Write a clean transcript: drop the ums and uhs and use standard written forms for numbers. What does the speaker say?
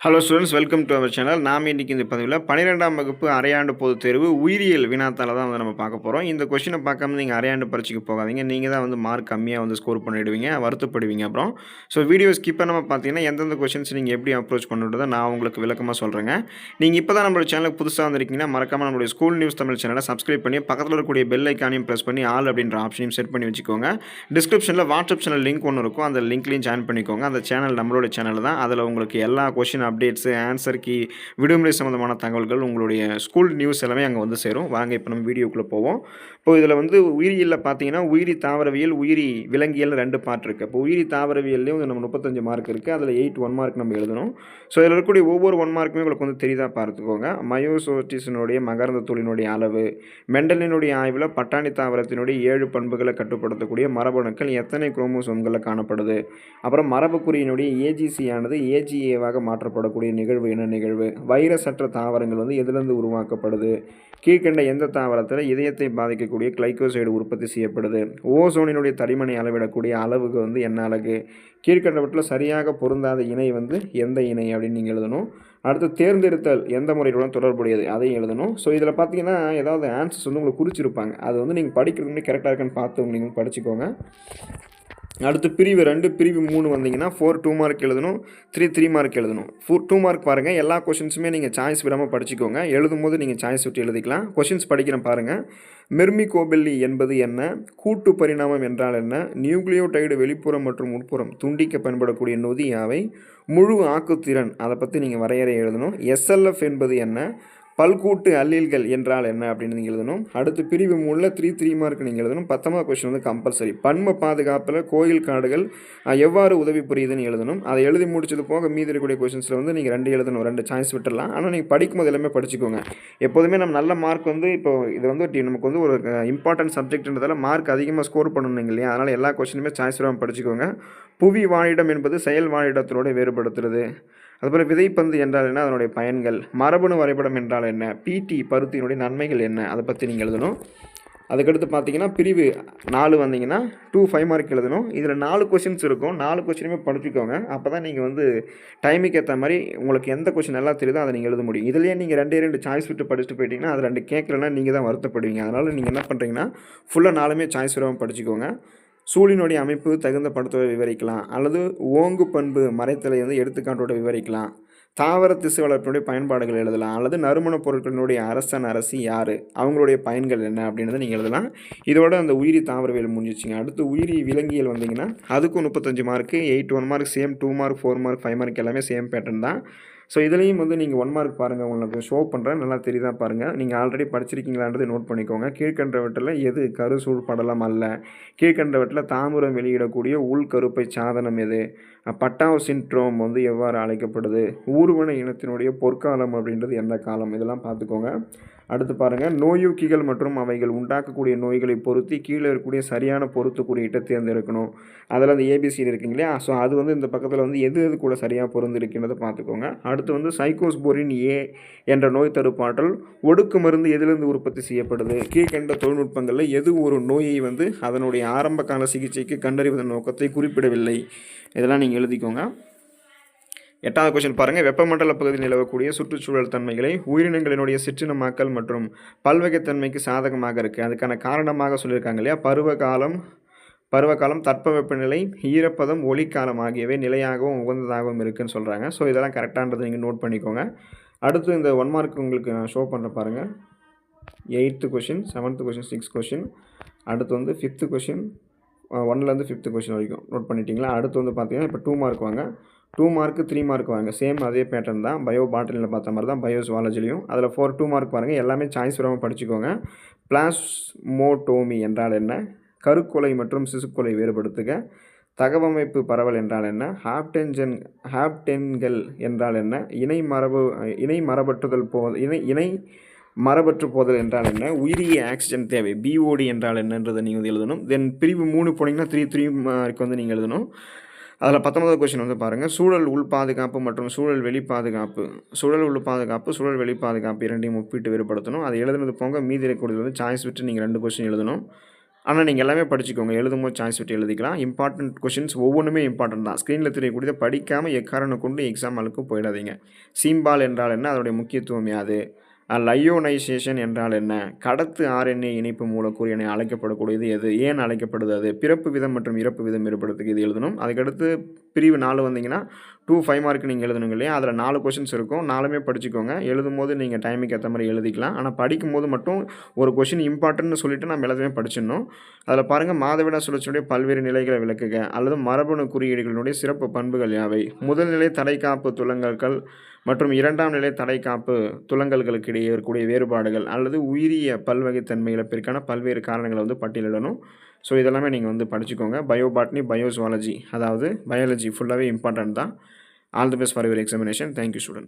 Hello students, welcome to our channel. நாம் இன்றைக்கி இந்த பதிவில் 12ஆம் வகுப்பு அரையாண்டு பொதுத் தேர்வு உயிரியல் வினாத்தாளை தான் நம்ம பார்க்க போகிறோம். இந்த கொஷினை பார்க்காம நீங்கள் அரையாண்டு பரீட்சைக்கு போகாதீங்க. நீங்கள் தான் மார்க் கம்மியாக ஸ்கோர் பண்ணிவிடுவீங்க, வருத்தப்படுவீங்க அப்புறம். ஸோ வீடியோ ஸ்கிப் பண்ணாமல் பார்த்தீங்கன்னா எந்தெந்த கொஷின்ஸ் நீங்கள் எப்படி அப்ரோச் பண்ணுறதை நான் உங்களுக்கு விளக்கமாக சொல்கிறேங்க. நீங்கள் இப்போ தான் நம்மளோட சேனலுக்கு புதுசாக வந்திருக்கீங்கன்னா மறக்காமல் நம்மளுடைய ஸ்கூல் நியூஸ் தமிழ் சேனலை சப்ஸ்கிரைப் பண்ணி பக்கத்தில் இருக்கக்கூடிய பெல் ஐக்கானையும் ப்ரெஸ் பண்ணி ஆல் அப்படின்ற ஆப்ஷனையும் செட் பண்ணி வச்சுக்கோங்க. டிஸ்கிரிப்ஷனில் வாட்ஸ்அப் சேனல் லிங்க் ஒன்று இருக்கும், அந்த லிங்க்லையும் ஜாயின் பண்ணிக்கோங்க. அந்த சேனல் நம்மளோட சேனல் தான். அதில் உங்களுக்கு எல்லா கொஷின் அப்டேட்ஸு, ஆன்சர் கீ, விடுமுறை சம்மந்தமான தகவல்கள், உங்களுடைய ஸ்கூல் நியூஸ் எல்லாமே அங்கே சேரும். வாங்க இப்போ நம்ம வீடியோக்குள்ளே போவோம். இப்போ இதில் உயிரியலில் பார்த்தீங்கன்னா உயிரி தாவரவியல், உயிரி விலங்கியல் 2 பார்ட் இருக்குது. இப்போ உயிரி தாவரவியல்லையும் நம்ம 35 மார்க் இருக்குது. அதில் 8 1 மார்க் நம்ம எழுதணும். ஸோ இதில் இருக்கக்கூடிய ஒவ்வொரு 1 மார்க்குமே உங்களுக்கு தெரியுதா பார்த்துக்கோங்க. மயோசோட்டிஸினுடைய மகரந்த தூளினுடைய அளவு, மெண்டலினுடைய ஆய்வில் பட்டாணி தாவரத்தினுடைய 7 பண்புகளை கட்டுப்படுத்தக்கூடிய மரபணுக்கள் எத்தனை குரோமோசோம்களில் காணப்படுது, அப்புறம் மரபுக்குறியினுடைய ஏஜிசி ஆனது ஏஜிஏவாக மாற்றப்படக்கூடிய நிகழ்வு என்ன நிகழ்வு, வைரஸ் அற்ற தாவரங்கள் எதிலிருந்து உருவாக்கப்படுது, கீழ்கண்ட எந்த தாவரத்தில் இதயத்தை பாதிக்கக்கூடிய கிளைகோசைடு உற்பத்தி செய்யப்படுது, ஓசோனினுடைய தடிமனை அளவிடக்கூடிய அளவுக்கு என்ன அலகு, கீழ்கண்டவற்றில் சரியாக பொருந்தாத இணை எந்த இணை அப்படின்னு நீங்கள் எழுதணும். அடுத்து தேர்ந்தெடுத்தல் எந்த முறையுடன் தொடர்புடையது அதையும் எழுதணும். ஸோ இதில் பார்த்தீங்கன்னா ஏதாவது ஆன்சர்ஸ் உங்களுக்கு குறிச்சிருப்பாங்க, அது நீங்கள் படிக்கிறது முன்னாடி கரெக்டாக இருக்கான்னு பார்த்து நீங்கள் படிச்சுக்கோங்க. அடுத்து பிரிவு 2 பிரிவு 3 வந்தீங்கன்னா 4 2 மார்க் எழுதணும், 3 3 மார்க் எழுதணும். 2 மார்க் பாருங்கள். எல்லா கொஷின்ஸுமே நீங்கள் சாய்ஸ் விடாமல் படிச்சுக்கோங்க. எழுதும் போது நீங்கள் சாய்ஸ் விட்டு எழுதிக்கலாம். கொஷின்ஸ் படிக்கிறேன் பாருங்கள். மெர்மிகோபெல்லி என்பது என்ன, கூட்டு பரிணாமம் என்றால் என்ன, நியூக்ளியோடைடு வெளிப்புறம் மற்றும் உட்புறம் துண்டிக்க பயன்படக்கூடிய நொதி யாவை, முழு ஆக்குத்திறன் அதை பற்றி நீங்கள் வரையறை எழுதணும். எஸ்எல்எஃப் என்பது என்ன, பல்கூட்டு அல்லீல்கள் என்றால் என்ன அப்படின்னு நீங்கள் எழுதணும். அடுத்து பிரிவு 3 3 3 மார்க் நீங்கள் எழுதணும். 19வது கொஸ்டின் கம்பல்சரி. பன்ம பாதுகாப்பில் கோயில் காடுகள் எவ்வாறு உதவி புரியுதுன்னு எழுதணும். அதை எழுதி முடிச்சது போக மீதி இருக்கக்கூடிய கொஸ்டின்ஸில் நீங்கள் 2 எழுதணும், 2 சாய்ஸ் விட்டுடலாம். ஆனால் நீங்கள் படிக்கும்போது எல்லாமே படிச்சுக்கோங்க. எப்போதுமே நம்ம நல்ல மார்க் இப்போ இது நமக்கு ஒரு இம்பார்ட்டன்ட் சப்ஜெக்ட்ன்றதால மார்க் அதிகமாக ஸ்கோர் பண்ணணும் இல்லையா, அதனால் எல்லா கொஸ்டினுமே சாய்ஸ் விடாமல் படிச்சுக்கோங்க. புவி வாழிடம் என்பது செயல் வாழிடத்தினோட வேறுபடுத்துறது. அதுபோல் விதைப்பந்து என்றால் என்ன, அதனுடைய பயன்கள், மரபணு வரைபடம் என்றால் என்ன, பிடி பருத்தியினுடைய நன்மைகள் என்ன, அதை பற்றி நீங்கள் எழுதணும். அதுக்கடுத்து பார்த்தீங்கன்னா பிரிவு 4 வந்தீங்கன்னா 2 5 மார்க் எழுதணும். இதில் 4 கொஷின்ஸ் இருக்கும். 4 கொஷினுமே படிச்சுக்கோங்க. அப்போ தான் நீங்கள் டைமுக்கு ஏற்ற மாதிரி உங்களுக்கு எந்த கொஷின் நல்லா தெரியுதோ அதை நீங்கள் எழுத முடியும். இதுலேயே நீங்கள் 2 சாய்ஸ் விட்டு படிச்சுட்டு போயிட்டீங்கன்னா அது 2 கேட்கலன்னா நீங்கள் தான் வருத்தப்படுவீங்க. அதனால் நீங்கள் என்ன பண்ணுறீங்கன்னா ஃபுல்லாக 4மே சாய்ஸ் விடாமல் படிச்சுக்கோங்க. சூழினுடைய அமைப்பு தகுந்த படத்தோடு விவரிக்கலாம், அல்லது ஓங்கு பண்பு மறைத்தலை எடுத்துக்காட்டோடு விவரிக்கலாம். தாவர திசு வளர்ப்பினுடைய பயன்பாடுகள் எழுதலாம், அல்லது நறுமணப் பொருட்களினுடைய அரசன் அரசி யார், அவங்களுடைய பயன்கள் என்ன அப்படின்றத நீங்கள் எழுதலாம். இதோட அந்த உயிரி தாவரவியல் முடிஞ்சிச்சிங்க. அடுத்து உயிரி விலங்கியல் வந்தீங்கன்னா அதுக்கும் 35 mark, 8 1 mark same, 2 mark 4 mark 5 mark எல்லாமே சேம் பேட்டர்ன் தான். ஸோ இதுலேயும் நீங்கள் 1 மார்க் பாருங்கள், உங்களுக்கு ஷோ பண்ணுறேன், நல்லா தெரியுதா பாருங்கள். நீங்கள் ஆல்ரெடி படிச்சிருக்கீங்களான்றது நோட் பண்ணிக்கோங்க. கீழ்கண்டவற்றில் எது கருசூழ் படலம் அல்ல, கீழ்கண்டவற்றில் தாமிரம் வெளியிடக்கூடிய உள்கருப்பை சாதனம் எது, பட்டாவ் சின்ட்ரோம் எவ்வாறு அழைக்கப்படுது, ஊர்வன இனத்தினுடைய பொற்காலம் அப்படின்றது எந்த காலம், இதெல்லாம் பார்த்துக்கோங்க. அடுத்து பாருங்கள், நோயூக்கிகள் மற்றும் அவைகள் உண்டாக்கக்கூடிய நோய்களை பொருத்தி கீழே இருக்கக்கூடிய சரியான பொருத்து குறியீட்டை தேர்ந்தெடுக்கணும். அதில் அந்த ஏபிசியில் இருக்குங்க இல்லையா, ஸோ அது இந்த பக்கத்தில் எது கூட சரியாக பொருந்திருக்கின்றதை பார்த்துக்கோங்க. அடுத்து சைக்கோஸ்போரின் ஏ என்ற நோய் தடுப்பாற்றல் ஒடுக்கு மருந்து எதிலிருந்து உற்பத்தி செய்யப்படுது, கீழ்கண்ட தொழில்நுட்பங்களில் எது ஒரு நோயை அதனுடைய ஆரம்ப கால சிகிச்சைக்கு கண்டறிவதன் நோக்கத்தை குறிப்பிடவில்லை, இதெல்லாம் நீங்கள் எழுதிக்கோங்க. 8வது கொஸ்டின் பாருங்கள். வெப்பமண்டல பகுதியில் நிலவக்கூடிய சுற்றுச்சூழல் தன்மைகளை உயிரினங்களினுடைய சிற்றினமாக்கல் மற்றும் பல்வகைத்தன்மைக்கு சாதகமாக இருக்குது. அதுக்கான காரணமாக சொல்லியிருக்காங்க இல்லையா, பருவகாலம், தட்பவெப்பநிலை, ஈரப்பதம், ஒளிக்காலம் ஆகியவை நிலையாகவும் உகந்ததாகவும் இருக்குதுன்னு சொல்கிறாங்க. ஸோ இதெல்லாம் கரெக்டானது நீங்கள் நோட் பண்ணிக்கோங்க. அடுத்து இந்த 1 மார்க் உங்களுக்கு நான் ஷோ பண்ணுற பாருங்கள். 8th question, 7th question, 6th question, அடுத்து 5th கொஷின், 1லேருந்து 5th கொஷின் வரைக்கும் நோட் பண்ணிட்டீங்களா. அடுத்து பார்த்தீங்கன்னா இப்போ 2 மார்க் வாங்க, 2 மார்க்கு 3 மார்க் வாங்க. சேம் அதே பேட்டர்ன் தான், பயோ பாட்டனியில் பார்த்த மாதிரி தான் பயோசுவாலஜிலையும். அதில் 2 மார்க் பாருங்கள், எல்லாமே சாய்ஸ் வராமல் படிச்சுக்கோங்க. பிளாஸ்மோட்டோமி என்றால் என்ன, கருக்கொலை மற்றும் சிசுக்கொலை வேறுபடுத்துக, தகவமைப்பு பரவல் என்றால் என்ன, ஹாப்டென்கள் என்றால் என்ன, இணை மரபற்று போதல் என்றால் என்ன, உயிரிய ஆக்சிஜன் தேவை பிஓடி என்றால் என்னன்றதை நீங்கள் எழுதணும். தென் பிரிவு 3 போனீங்கன்னா 3 3 மார்க் நீங்கள் எழுதணும். அதில் 19வது கொஸ்டின் பாருங்கள். சூழல் உள் பாதுகாப்பு மற்றும் சூழல் வெளி பாதுகாப்பு, சூழல் உள் பாதுகாப்பு சூழல் வெளி பாதுகாப்பு இரண்டையும் ஒப்பிட்டு வேறுபடுத்தணும். அதை எழுதுனது போங்க மீதி இருக்கக்கூடியது சாய்ஸ் விட்டு நீங்கள் 2 கொஸ்டின் எழுதணும். ஆனா, நீங்க எல்லாமே படிச்சுக்கோங்க. எழுதும்போது சாய்ஸ் விட்டு எழுதிக்கலாம். இம்பார்ட்டன்ட் கொஸ்டின்ஸ் ஒவ்வொன்னுமே இம்பார்ட்டன்ட் தான். ஸ்க்ரீன்ல தெரியக்கூடியத படிக்காம எக்காரணம் கொண்டு எக்ஸாம் ஹாலுக்கு போயிடாதீங்க. சீம்பால் என்றால் என்ன? அதனுடைய முக்கியத்துவம் யாது? லயோனைசேஷன் என்றால் என்ன? கடத்து RNA இணைப்பு மூலக்கூறு என அழைக்கப்படக்கூடியது எது? ஏன் அழைக்கப்படுது அது? பிறப்பு வீதம் மற்றும் இறப்பு வீதம் வேறுபடுறதுக்கு இது எழுதணும். அதுக்கடுத்து பிரிவு 4 வந்தீங்கன்னா, 5 மார்க் நீங்க எழுதணுங்க இல்லையா? அதில 4 கொஸ்டின்ஸ் இருக்கும். 4மே படிச்சுக்கோங்க. எழுதும்போது நீங்க டைமுக்கு ஏத்த மாரி எழுதிக்கலாம். ஆனா, படிக்கும்போது மட்டும் ஒரு கொஸ்டின் இம்பார்ட்டன்ட்னு சொல்லிட்டு நம்ம எல்லாத்தையுமே படிச்சிடணும். அதில பாருங்க மாதவிடாய் சுழற்சியுடைய பல்வேறு நிலைகளை விளக்குக அல்லது மரபணு குறியீடுகளினுடைய சிறப்பு பண்புகள் யாவை? முதல் நிலை தடைக்காப்பு துலங்கல்கள் மற்றும் 2ஆம் நிலை தடைக்காப்பு துலங்கல்களுக்கு இடையே இருக்கக்கூடிய வேறுபாடுகள் அல்லது உயிரிய பல்வகைத்தன்மை இழப்பிற்கான பல்வேறு காரணங்கள வந்து பட்டியலிடணும். ஸோ, இதெல்லாமே நீங்க வந்து படிச்சுக்கோங்க. பயோபாட்னி, பயோசுவாலஜி அதாவது பயாலஜி ஃபுல்லாவே இம்பார்ட்டன்ட் தான். All the best for your examination. Thank you students.